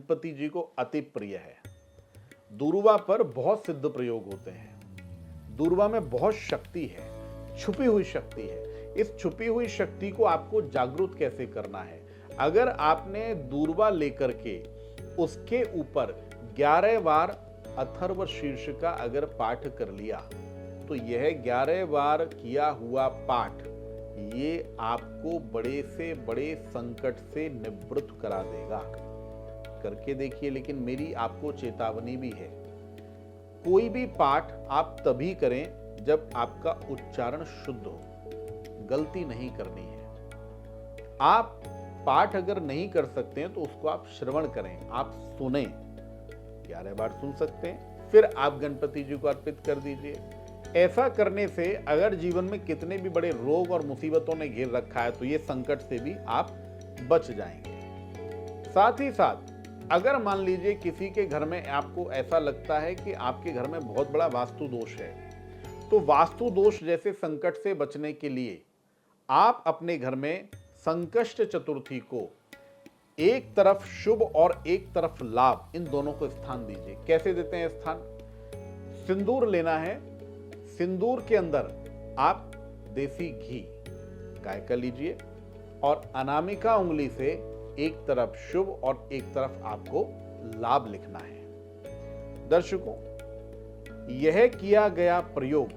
गणपति जी को अति प्रिय है। दूर्वा पर बहुत सिद्ध प्रयोग होते हैं। दूर्वा में बहुत शक्ति है, छुपी हुई शक्ति है। इस छुपी हुई शक्ति को आपको जागृत कैसे करना है? अगर आपने दूर्वा लेकर के उसके ऊपर 11 बार अथर्व शीर्ष का अगर पाठ कर लिया तो यह 11 बार किया हुआ पाठ ये आपको बड़े से बड़े संकट से निवृत्त करा देगा। करके देखिए। लेकिन मेरी आपको चेतावनी भी है, कोई भी पाठ आप तभी करें जब आपका उच्चारण शुद्ध हो, गलती नहीं करनी है। आप पाठ अगर नहीं कर सकते हैं तो उसको आप श्रवण करें, आप सुने, 11 बार सुन सकते हैं, फिर आप गणपति जी को अर्पित कर दीजिए। ऐसा करने से अगर जीवन में कितने भी बड़े रोग और मुसीबतों ने घेर रखा है तो ये संकट से भी आप बच जाएंगे। साथ ही साथ अगर मान लीजिए किसी के घर में आपको ऐसा लगता है कि आपके घर में बहुत बड़ा वास्तु दोष है, तो वास्तु दोष जैसे संकट से बचने के लिए आप अपने घर में संकष्ट चतुर्थी को एक तरफ शुभ और एक तरफ लाभ, इन दोनों को स्थान दीजिए। कैसे देते हैं स्थान? सिंदूर लेना है, सिंदूर के अंदर आप देसी घी गाय का लीजिए और अनामिका उंगली से एक तरफ शुभ और एक तरफ आपको लाभ लिखना है। दर्शकों, यह किया गया प्रयोग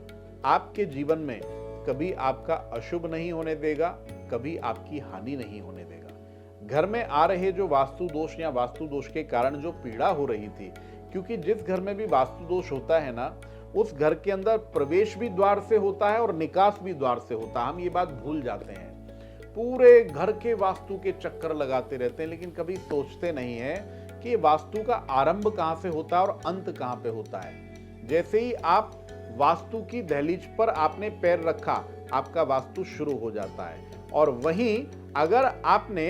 आपके जीवन में कभी आपका अशुभ नहीं होने देगा, कभी आपकी हानि नहीं होने देगा। घर में आ रहे जो वास्तु दोष या वास्तु दोष के कारण जो पीड़ा हो रही थी, क्योंकि जिस घर में भी वास्तु दोष होता है ना, उस घर के अंदर प्रवेश भी द्वार से होता है और निकास भी द्वार से होता है। हम ये बात भूल जाते हैं, पूरे घर के वास्तु के चक्कर लगाते रहते हैं, लेकिन कभी सोचते नहीं है कि वास्तु का आरंभ कहां से होता है और अंत कहां पे होता है। जैसे ही आप वास्तु की दहलीज पर आपने पैर रखा, आपका वास्तु शुरू हो जाता है, और वहीं अगर आपने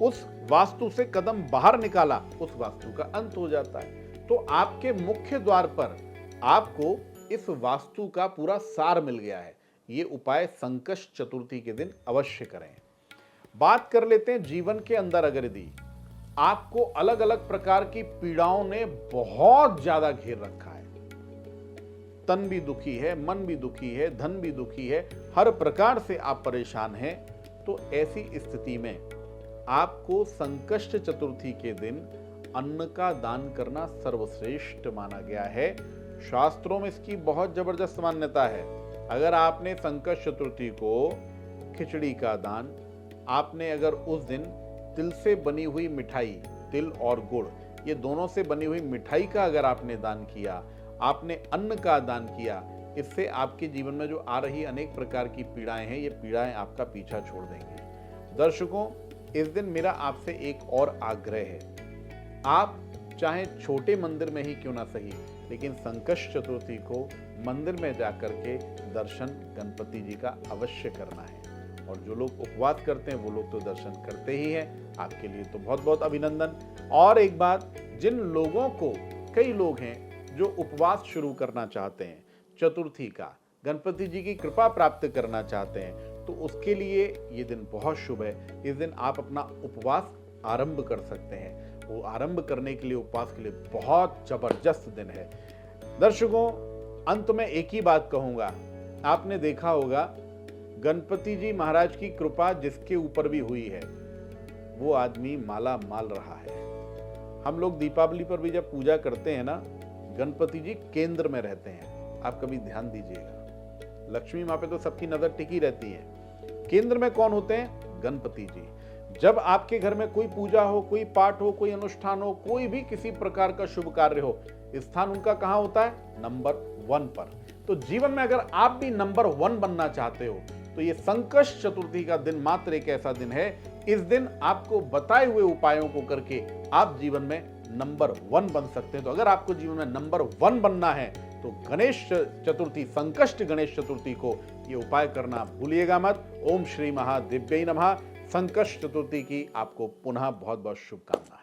उस वास्तु से कदम बाहर निकाला, उस वास्तु का अंत हो जाता है। तो आपके मुख्य द्वार पर आपको इस वास्तु का पूरा सार मिल गया है। ये उपाय संकष्ट चतुर्थी के दिन अवश्य करें। बात कर लेते हैं जीवन के अंदर अगर यदि आपको अलग अलग प्रकार की पीड़ाओं ने बहुत ज्यादा घेर रखा है, तन भी दुखी है, मन भी दुखी है, धन भी दुखी है, हर प्रकार से आप परेशान हैं, तो ऐसी स्थिति में आपको संकष्ट चतुर्थी के दिन अन्न का दान करना सर्वश्रेष्ठ माना गया है। शास्त्रों में इसकी बहुत जबरदस्त मान्यता है। अगर आपने संकष्ट चतुर्थी को खिचड़ी का दान, आपने अगर उस दिन तिल से बनी हुई मिठाई, तिल और गुड़ ये दोनों से बनी हुई मिठाई का अगर आपने दान किया, आपने अन्न का दान किया, इससे आपके जीवन में जो आ रही अनेक प्रकार की पीड़ाएं हैं, ये पीड़ाएं आपका पीछा छोड़ देंगी। दर्शकों, इस दिन मेरा आपसे एक और आग्रह है, आप चाहे छोटे मंदिर में ही क्यों ना सही, लेकिन संकष्ट चतुर्थी को मंदिर में जाकर के दर्शन गणपति जी का अवश्य करना है। और जो लोग उपवास करते हैं वो लोग तो दर्शन करते ही हैं, आपके लिए तो बहुत बहुत अभिनंदन। और एक बात, जिन लोगों को, कई लोग हैं जो उपवास शुरू करना चाहते हैं चतुर्थी का, गणपति जी की कृपा प्राप्त करना चाहते हैं, तो उसके लिए ये दिन बहुत शुभ है। इस दिन आप अपना उपवास आरंभ कर सकते हैं। वो आरंभ करने के लिए, उपवास के लिए बहुत जबरदस्त दिन है। दर्शकों, अंत में एक ही बात कहूंगा, आपने देखा होगा गणपति जी महाराज की कृपा जिसके ऊपर भी हुई है वो आदमी माला माल रहा है। हम लोग दीपावली पर भी जब पूजा करते हैं ना, गणपति जी केंद्र में रहते हैं। आप कभी ध्यान दीजिएगा, लक्ष्मी माँ पे तो सबकी नजर टिकी रहती है, केंद्र में कौन होते हैं? गणपति जी। जब आपके घर में कोई पूजा हो, कोई पाठ हो, कोई अनुष्ठान हो, कोई भी किसी प्रकार का शुभ कार्य हो, स्थान उनका कहां होता है? नंबर 1 पर। तो जीवन में अगर आप भी नंबर 1 बनना चाहते हो तो ये संकष्ट चतुर्थी का दिन मात्र एक ऐसा दिन है। इस दिन आपको बताए हुए उपायों को करके आप जीवन में नंबर 1 बन सकते हैं। तो अगर आपको जीवन में नंबर 1 बनना है तो गणेश चतुर्थी, संकष्ट गणेश चतुर्थी को ये उपाय करना भूलिएगा मत। ओम श्री महादिव्यै नमः। संकष्ट चतुर्थी की आपको पुनः बहुत बहुत शुभकामनाएं।